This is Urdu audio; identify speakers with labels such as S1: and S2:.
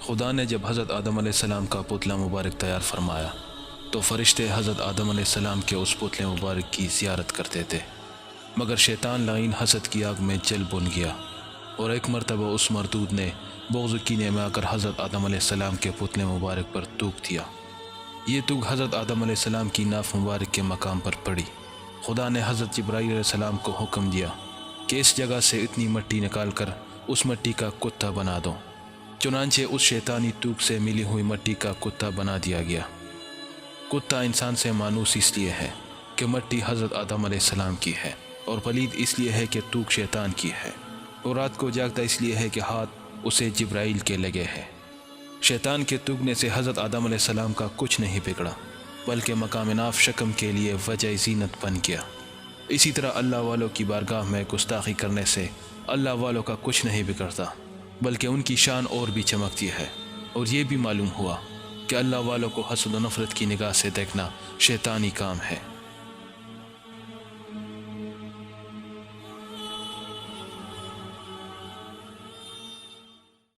S1: خدا نے جب حضرت آدم علیہ السلام کا پتلا مبارک تیار فرمایا تو فرشتے حضرت آدم علیہ السلام کے اس پتلے مبارک کی زیارت کرتے تھے، مگر شیطان لعین حسد کی آگ میں جل بن گیا، اور ایک مرتبہ اس مردود نے بغض و کینے میں آ کر حضرت آدم علیہ السلام کے پتلے مبارک پر تھوک دیا۔ یہ تھوک حضرت آدم علیہ السلام کی ناف مبارک کے مقام پر پڑی۔ خدا نے حضرت جبرائیل علیہ السلام کو حکم دیا کہ اس جگہ سے اتنی مٹی نکال کر اس مٹی کا کتا بنا دو۔ چنانچہ اس شیطانی تھوک سے ملی ہوئی مٹی کا کتا بنا دیا گیا۔ کتا انسان سے مانوس اس لیے ہے کہ مٹی حضرت آدم علیہ السلام کی ہے، اور پلید اس لیے ہے کہ تھوک شیطان کی ہے، اور رات کو جاگتا اس لیے ہے کہ ہاتھ اسے جبرائیل کے لگے ہے۔ شیطان کے تھوکنے سے حضرت آدم علیہ السلام کا کچھ نہیں بگڑا، بلکہ مقام ناف شکم کے لیے وجہ زینت بن گیا۔ اسی طرح اللہ والوں کی بارگاہ میں گستاخی کرنے سے اللہ والوں کا کچھ نہیں بگڑتا، بلکہ ان کی شان اور بھی چمکتی ہے۔ اور یہ بھی معلوم ہوا کہ اللہ والوں کو حسد و نفرت کی نگاہ سے دیکھنا شیطانی کام ہے۔